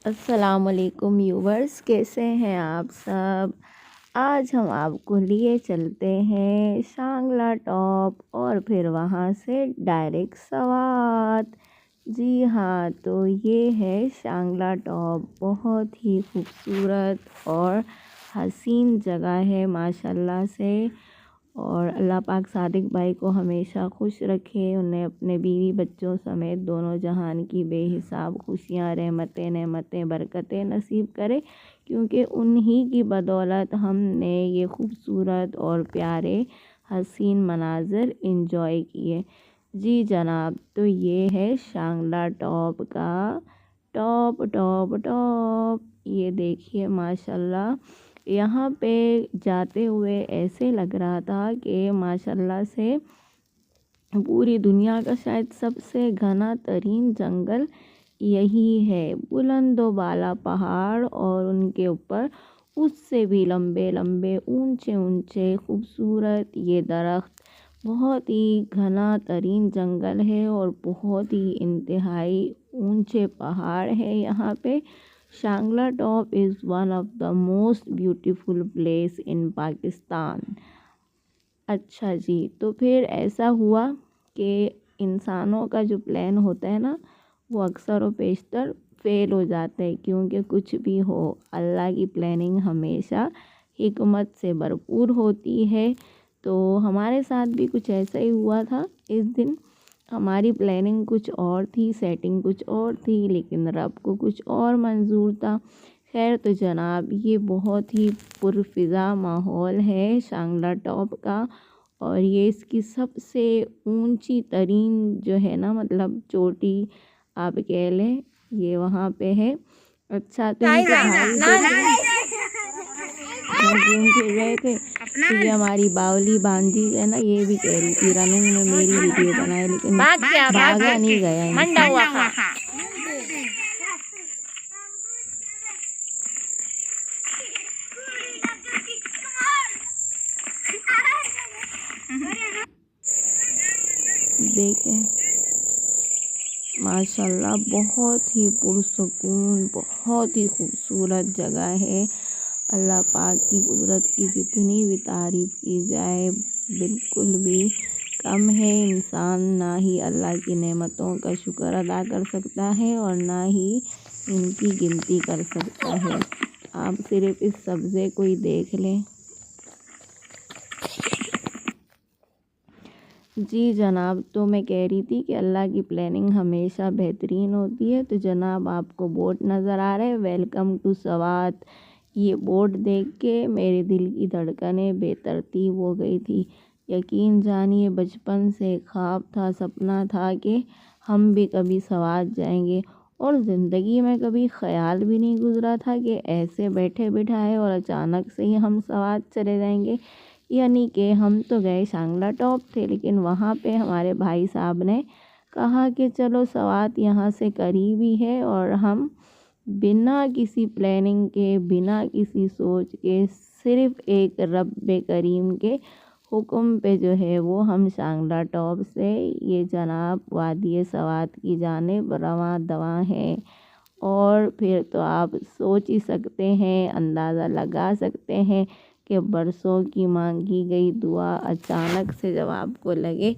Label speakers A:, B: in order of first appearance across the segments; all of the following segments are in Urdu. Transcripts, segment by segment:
A: السلام علیکم ویورز، کیسے ہیں آپ سب؟ آج ہم آپ کو لیے چلتے ہیں شانگلہ ٹاپ اور پھر وہاں سے ڈائریکٹ سوات۔ جی ہاں، تو یہ ہے شانگلہ ٹاپ، بہت ہی خوبصورت اور حسین جگہ ہے ماشاءاللہ سے۔ اور اللہ پاک صادق بھائی کو ہمیشہ خوش رکھے، انہیں اپنے بیوی بچوں سمیت دونوں جہان کی بے حساب خوشیاں، رحمتیں، نعمتیں، برکتیں نصیب کرے، کیونکہ انہی کی بدولت ہم نے یہ خوبصورت اور پیارے حسین مناظر انجوائے کیے۔ جی جناب، تو یہ ہے شانگلہ ٹاپ کا ٹاپ ٹاپ ٹاپ، یہ دیکھیے ماشاءاللہ۔ یہاں پہ جاتے ہوئے ایسے لگ رہا تھا کہ ماشاءاللہ سے پوری دنیا کا شاید سب سے گھنا ترین جنگل یہی ہے۔ بلند و بالا پہاڑ اور ان کے اوپر اس سے بھی لمبے لمبے اونچے اونچے خوبصورت یہ درخت، بہت ہی گھنا ترین جنگل ہے اور بہت ہی انتہائی اونچے پہاڑ ہے یہاں پہ۔ Shangla top is one of the most beautiful place in Pakistan. اچھا جی، تو پھر ایسا ہوا کہ انسانوں کا جو پلان ہوتا ہے نا، وہ اکثر و بیشتر فیل ہو جاتا ہے، کیونکہ کچھ بھی ہو اللہ کی پلاننگ ہمیشہ حکمت سے بھرپور ہوتی ہے۔ تو ہمارے ساتھ بھی کچھ ایسا ہی ہوا تھا اس دن۔ ہماری پلاننگ کچھ اور تھی، سیٹنگ کچھ اور تھی، لیکن رب کو کچھ اور منظور تھا۔ خیر تو جناب، یہ بہت ہی پرفضا ماحول ہے شانگلہ ٹاپ کا، اور یہ اس کی سب سے اونچی ترین جو ہے نا، مطلب چوٹی آپ کہہ لیں، یہ وہاں پہ ہے۔ اچھا، تو ان کے بھائی گھوم پھر رہے تھے، تو یہ ہماری باولی بانجی ہے نا، یہ بھی کہہ رہی تھی رننگ میں میری ویڈیو بنائے، لیکن بھاگا نہیں گیا ان سے۔ دیکھیں ماشاءاللہ، بہت ہی پرسکون، بہت ہی خوبصورت جگہ ہے۔ اللہ پاک کی قدرت کی جتنی بھی تعریف کی جائے بالکل بھی کم ہے۔ انسان نہ ہی اللہ کی نعمتوں کا شکر ادا کر سکتا ہے اور نہ ہی ان کی گنتی کر سکتا ہے۔ آپ صرف اس سبزے کو ہی دیکھ لیں۔ جی جناب، تو میں کہہ رہی تھی کہ اللہ کی پلاننگ ہمیشہ بہترین ہوتی ہے۔ تو جناب، آپ کو بورڈ نظر آ رہا ہے، ویلکم ٹو سوات۔ یہ بورڈ دیکھ کے میرے دل کی دھڑکنیں بے ترتیب ہو گئی تھی۔ یقین جانیے، بچپن سے خواب تھا، سپنا تھا کہ ہم بھی کبھی سوات جائیں گے، اور زندگی میں کبھی خیال بھی نہیں گزرا تھا کہ ایسے بیٹھے بٹھائے اور اچانک سے ہی ہم سوات چلے جائیں گے۔ یعنی کہ ہم تو گئے شانگلہ ٹاپ تھے، لیکن وہاں پہ ہمارے بھائی صاحب نے کہا کہ چلو سوات یہاں سے قریب ہی ہے، اور ہم بنا کسی پلاننگ کے، بنا کسی سوچ کے، صرف ایک رب کریم کے حکم پہ جو ہے وہ ہم شانگلہ ٹاپ سے یہ جناب وادی سوات کی جانب رواں دواں ہیں۔ اور پھر تو آپ سوچ ہی سکتے ہیں، اندازہ لگا سکتے ہیں کہ برسوں کی مانگی گئی دعا اچانک سے جب آپ کو لگے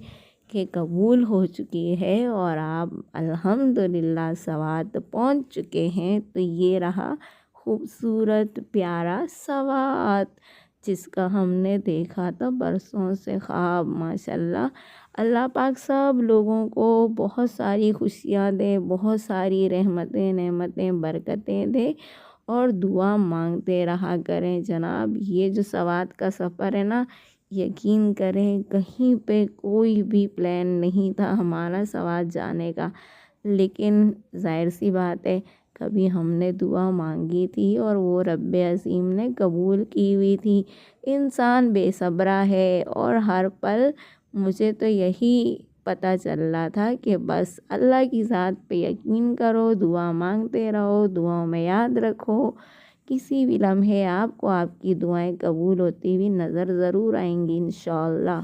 A: کہ قبول ہو چکی ہے اور آپ الحمدللہ سوات پہنچ چکے ہیں، تو یہ رہا خوبصورت پیارا سوات، جس کا ہم نے دیکھا تھا برسوں سے خواب۔ ماشاءاللہ، اللہ پاک سب لوگوں کو بہت ساری خوشیاں دے، بہت ساری رحمتیں، نعمتیں، برکتیں دے، اور دعا مانگتے رہا کریں جناب۔ یہ جو سوات کا سفر ہے نا، یقین کریں کہیں پہ کوئی بھی پلان نہیں تھا ہمارا سوات جانے کا، لیکن ظاہر سی بات ہے، کبھی ہم نے دعا مانگی تھی اور وہ رب عظیم نے قبول کی ہوئی تھی۔ انسان بے صبرا ہے، اور ہر پل مجھے تو یہی پتہ چل رہا تھا کہ بس اللہ کی ذات پہ یقین کرو، دعا مانگتے رہو، دعاؤں میں یاد رکھو، کسی بھی لمحے آپ کو آپ کی دعائیں قبول ہوتی ہوئی نظر ضرور آئیں گی انشاءاللہ۔